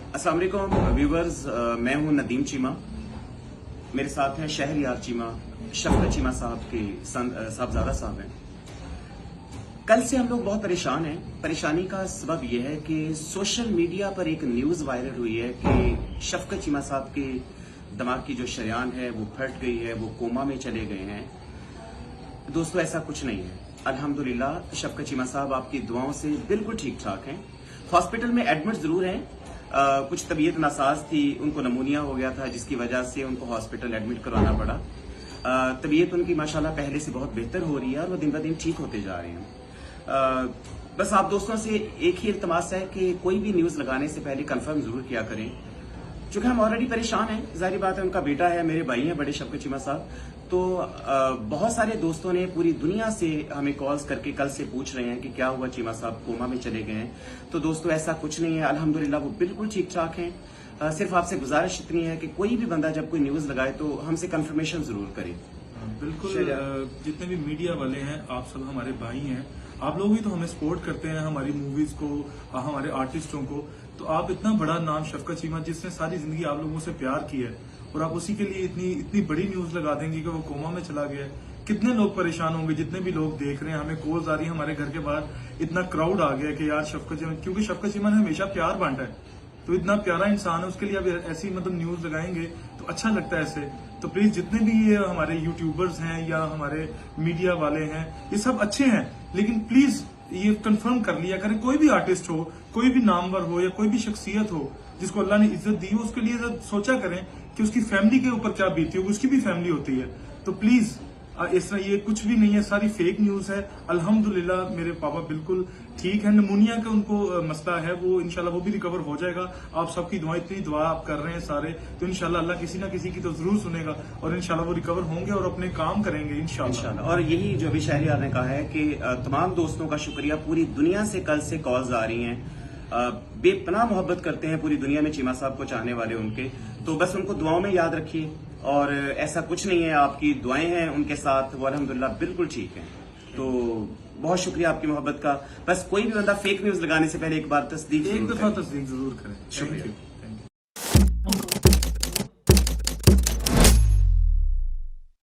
अस्सलाम वालेकुम व्यूवर्स, मैं हूं नदीम चीमा। मेरे साथ हैं शहरयार चीमा, शफकत चीमा साहब के साहबजादा साहब हैं। कल से हम लोग बहुत परेशान हैं। परेशानी का सबब यह है कि सोशल मीडिया पर एक न्यूज़ वायरल हुई है कि शफकत चीमा साहब के दिमाग की जो शरेयान है वो फट गई है, वो कोमा में चले गए हैं। दोस्तों, ऐसा कुछ नहीं है। अल्हम्दुलिल्लाह शफकत चीमा साहब आपकी दुआओं से बिल्कुल ठीक ठाक हैं। हॉस्पिटल में एडमिट जरूर हैं। कुछ तबीयत नासाज थी, उनको नमूनिया हो गया था जिसकी वजह से उनको हॉस्पिटल एडमिट करवाना पड़ा। तबीयत उनकी माशाल्लाह पहले से बहुत बेहतर हो रही है और वो दिन ब दिन ठीक होते जा रहे हैं। बस आप दोस्तों से एक ही इल्तमास है कि कोई भी न्यूज़ लगाने से पहले कंफर्म जरूर किया करें। चूंकि हम ऑलरेडी परेशान हैं, जाहिर बात है, उनका बेटा है, मेरे भाई हैं बड़े शफकत चीमा साहब। तो बहुत सारे दोस्तों ने पूरी दुनिया से हमें कॉल्स करके कल से पूछ रहे हैं कि क्या हुआ, चीमा साहब कोमा में चले गए हैं। तो दोस्तों, ऐसा कुछ नहीं है, अल्हम्दुलिल्लाह वो बिल्कुल ठीक ठाक हैं। सिर्फ आपसे गुजारिश इतनी है कि कोई भी बंदा जब कोई न्यूज़ लगाए तो हमसे कंफर्मेशन जरूर करे। बिल्कुल। जितने भी मीडिया वाले हैं, आप सब हमारे भाई हैं। आप लोग ही तो हमें सपोर्ट करते हैं, हमारी मूवीज को, हमारे आर्टिस्टों को। तो आप इतना बड़ा नाम शफकत चीमा, जिसने सारी जिंदगी आप लोगों से प्यार किया है, और आप उसी के लिए इतनी बड़ी न्यूज लगा देंगे कि वो कोमा में चला गया है। कितने लोग परेशान होंगे, जितने भी लोग देख रहे हैं। हमें कॉल्स आ रही है, हमारे घर के बाहर इतना क्राउड आ गया कि यार शफकत चीमा, क्योंकि शफकत चीमा ने हमेशा प्यार बांटा है, तो इतना प्यारा इंसान है, उसके लिए अब ऐसी न्यूज लगाएंगे तो अच्छा लगता है ऐसे। तो प्लीज जितने भी ये हमारे यूट्यूबर्स हैं या हमारे मीडिया वाले हैं, ये सब अच्छे हैं, लेकिन प्लीज ये कंफर्म कर लिया करें। कोई भी आर्टिस्ट हो, कोई भी नामवर हो, या कोई भी शख्सियत हो जिसको अल्लाह ने इज्जत दी हो, उसके लिए सोचा करें कि उसकी फैमिली के ऊपर क्या बीती होगी। उसकी भी फैमिली होती है। तो प्लीज इस तरह ये कुछ भी नहीं है, सारी फेक न्यूज है। अल्हम्दुलिल्लाह मेरे पापा बिल्कुल ठीक है। निमोनिया का उनको मसला है, वो इंशाल्लाह वो भी रिकवर हो जाएगा। आप सबकी दुआ, इतनी दुआ आप कर रहे हैं सारे, तो इंशाल्लाह अल्लाह किसी ना किसी की तो जरूर सुनेगा और इंशाल्लाह वो रिकवर होंगे और अपने काम करेंगे इंशाल्लाह। और यही जो अभी शहरयार ने कहा है कि तमाम दोस्तों का शुक्रिया, पूरी दुनिया से कल से कॉल्स आ रही हैं। बेपनाह मोहब्बत करते हैं पूरी दुनिया में चीमा साहब को चाहने वाले उनके। तो बस उनको दुआओं में याद रखिए, और ऐसा कुछ नहीं है, आपकी दुआएं हैं उनके साथ, वो अल्हम्दुलिल्लाह बिल्कुल ठीक हैं। तो बहुत शुक्रिया आपकी मोहब्बत का। बस कोई भी बंदा फेक न्यूज लगाने से पहले एक बार तस्दीक एक दफा तस्दीक जरूर करें। शुक्रिया।